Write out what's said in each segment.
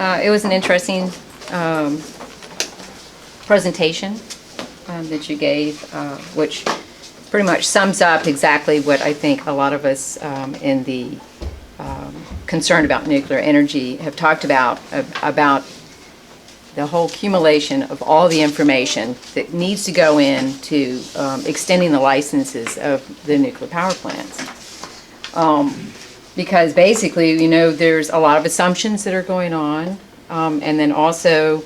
It was an interesting presentation that you gave, which pretty much sums up exactly what I think a lot of us in the concern about nuclear energy have talked about the whole accumulation of all the information that needs to go into extending the licenses of the nuclear power plants. Because basically, you know, there's a lot of assumptions that are going on, and then also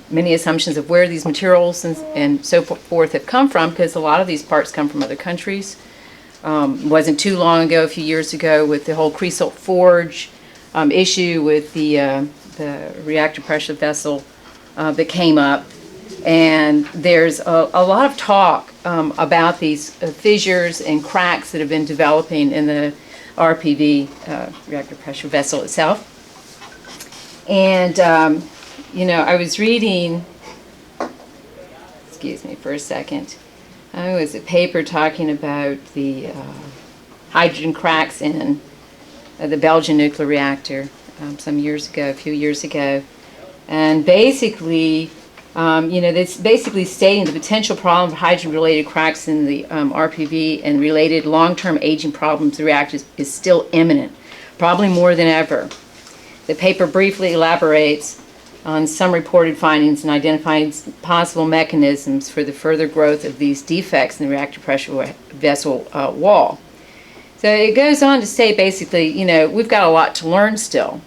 many assumptions of where these materials and so forth have come from, because a lot of these parts come from other countries. Wasn't too long ago, a few years ago, with the whole Creosote Forge issue with the reactor pressure vessel that came up. And there's a lot of talk about these fissures and cracks that have been developing in the RPV, reactor pressure vessel itself. And, you know, I was reading, excuse me for a second, it was a paper talking about the hydrogen cracks in the Belgian nuclear reactor some years ago, a few years ago. And basically, you know, it's basically stating the potential problem of hydrogen-related cracks in the RPV and related long-term aging problems of the reactors is still imminent, probably more than ever. The paper briefly elaborates on some reported findings and identifies possible mechanisms for the further growth of these defects in the reactor pressure vessel wall. So it goes on to say basically, you know, we've got a lot to learn still,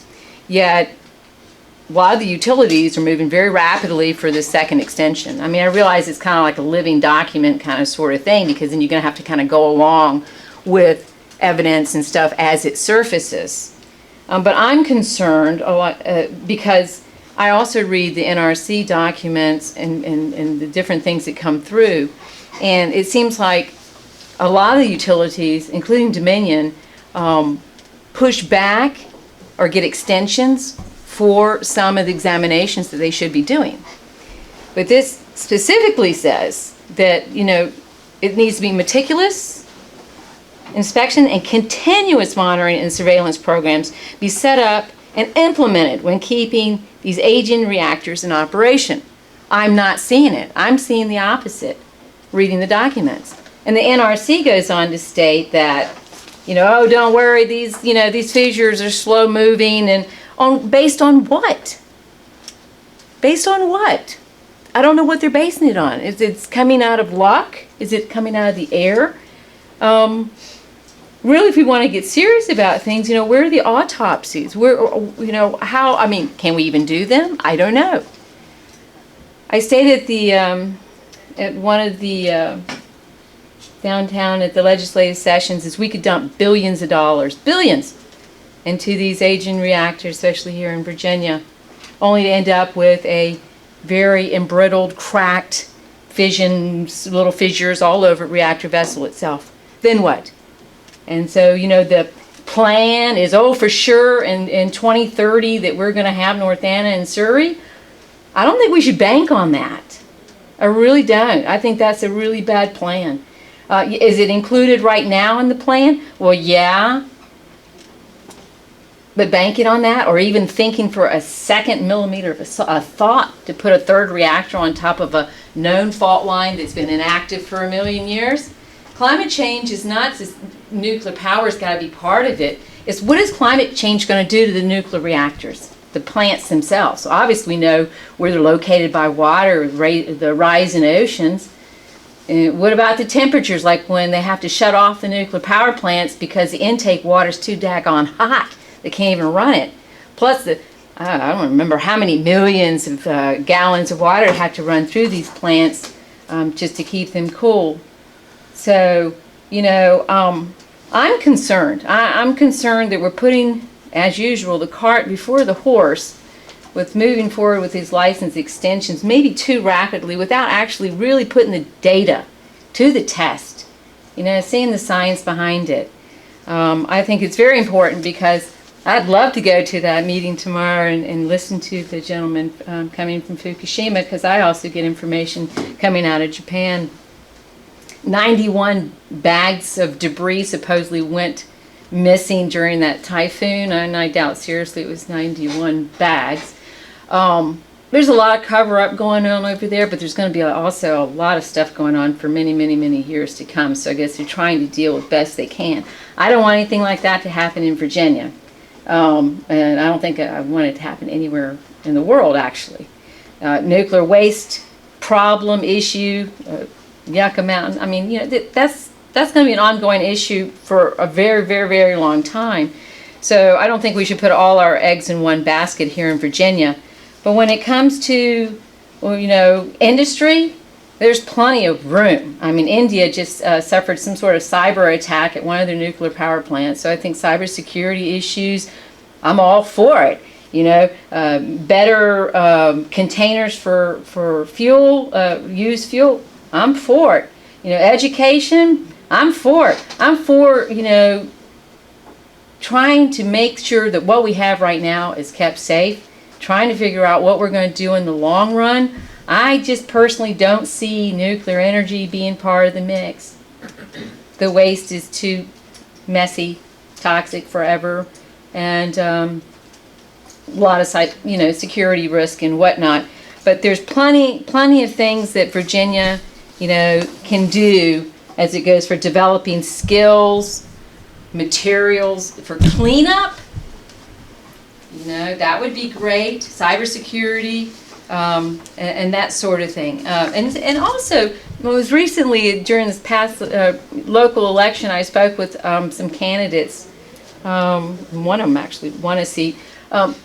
yet a lot of the utilities are moving very rapidly for this second extension. I mean, I realize it's kind of like a living document kind of sort of thing, because then you're going to have to kind of go along with evidence and stuff as it surfaces. But I'm concerned a lot because I also read the NRC documents and the different things that come through, and it seems like a lot of the utilities, including Dominion, push back or get extensions for some of the examinations that they should be doing. But this specifically says that, you know, it needs to be meticulous inspection and continuous monitoring and surveillance programs be set up and implemented when keeping these aging reactors in operation. I'm not seeing it. I'm seeing the opposite, reading the documents. And the NRC goes on to state that, you know, oh, don't worry, these, you know, these fissures are slow moving, and based on what? Based on what? I don't know what they're basing it on. Is it coming out of luck? Is it coming out of the air? Really, if we want to get serious about things, you know, where are the autopsies? Where, you know, how, I mean, can we even do them? I don't know. I stayed at the, at one of the downtown at the legislative sessions, is we could dump billions of dollars, billions, into these aging reactors, especially here in Virginia, only to end up with a very embrittled, cracked little fissures all over reactor vessel itself. Then what? And so, you know, the plan is, oh, for sure in 2030 that we're going to have North Anna and Surrey. I don't think we should bank on that. I really don't. I think that's a really bad plan. Is it included right now in the plan? Well, yeah. But banking on that, or even thinking for a second millimeter of a thought to put a third reactor on top of a known fault line that's been inactive for 1,000,000 years? Climate change is not just nuclear power's got to be part of it. It's what is climate change going to do to the nuclear reactors, the plants themselves? So obviously we know where they're located by water, the rise in oceans. What about the temperatures, like when they have to shut off the nuclear power plants because the intake water is too daggone hot? They can't even run it. Plus, I don't remember how many millions of gallons of water have to run through these plants just to keep them cool. So, you know, I'm concerned. I'm concerned that we're putting, as usual, the cart before the horse with moving forward with these license extensions, maybe too rapidly, without actually really putting the data to the test, you know, seeing the science behind it. I think it's very important, because I'd love to go to that meeting tomorrow and listen to the gentleman coming from Fukushima, because I also get information coming out of Japan. 91 bags of debris supposedly went missing during that typhoon, and I doubt seriously it was 91 bags. There's a lot of cover-up going on over there, but there's going to be also a lot of stuff going on for many, many, many years to come. So I guess they're trying to deal with best they can. I don't want anything like that to happen in Virginia, and I don't think I want it to happen anywhere in the world, actually. Nuclear waste problem issue, Yucca Mountain. I mean, you know, that's going to be an ongoing issue for a very, very, very long time. So I don't think we should put all our eggs in one basket here in Virginia. But when it comes to, well, you know, industry, there's plenty of room. I mean, India just suffered some sort of cyber attack at one of their nuclear power plants. So I think cybersecurity issues, I'm all for it. You know, better containers for fuel, used fuel, I'm for it. You know, education, I'm for it. I'm for, you know, trying to make sure that what we have right now is kept safe. Trying to figure out what we're going to do in the long run. I just personally don't see nuclear energy being part of the mix. The waste is too messy, toxic forever, and a lot of security risk and whatnot. But there's plenty of things that Virginia, you know, can do as it goes for developing skills, materials for cleanup. You know, that would be great. Cybersecurity, and that sort of thing. And also, most recently during this past local election, I spoke with some candidates. One of them actually won a seat. I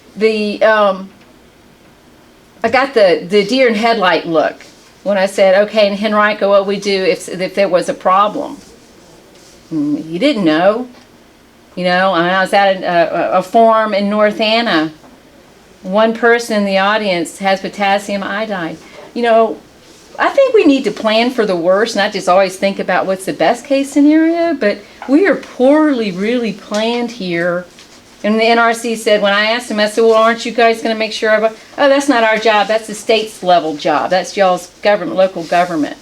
got the deer in headlight look when I said, "Okay, in Henrico, what we do if there was a problem?" You didn't know. You know, I was at a forum in North Anna. One person in the audience has potassium iodide. You know, I think we need to plan for the worst, not just always think about what's the best case scenario, but we are poorly really planned here. And the NRC said, when I asked them, I said, well, aren't you guys going to make sure oh, that's not our job, that's the state's level job, that's y'all's government, local government.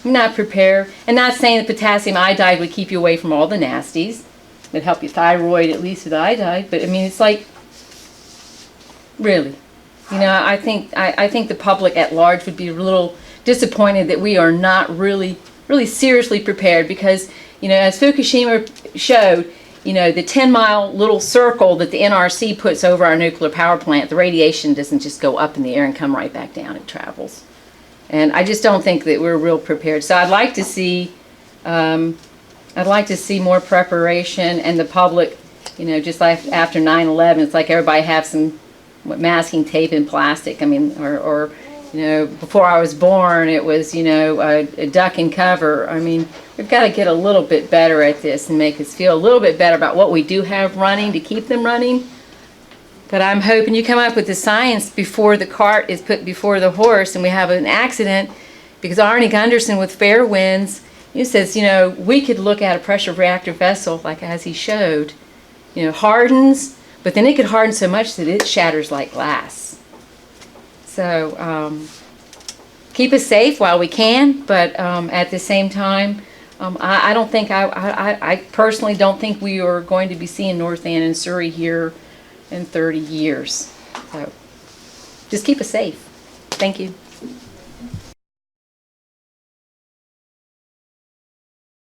I'm not prepared. And not saying that potassium iodide would keep you away from all the nasties. It'd help your thyroid at least with iodide, but I mean, it's like, really, you know, I think the public at large would be a little disappointed that we are not really seriously prepared because, you know, as Fukushima showed, you know, the 10-mile little circle that the NRC puts over our nuclear power plant, the radiation doesn't just go up in the air and come right back down, it travels. And I just don't think that we're real prepared. So I'd like to see more preparation, and the public, you know, just like after 9/11, it's like everybody have some masking tape and plastic. I mean, or you know, before I was born, it was, you know, a duck and cover. I mean, we've got to get a little bit better at this and make us feel a little bit better about what we do have running to keep them running. But I'm hoping you come up with the science before the cart is put before the horse and we have an accident, because Arnie Gunderson with Fair Winds, he says, you know, we could look at a pressure reactor vessel, like as he showed, you know, hardens, but then it could harden so much that it shatters like glass. So keep us safe while we can, but at the same time, I don't think, I personally don't think we are going to be seeing North Ann and Surrey here in 30 years. So just keep us safe. Thank you.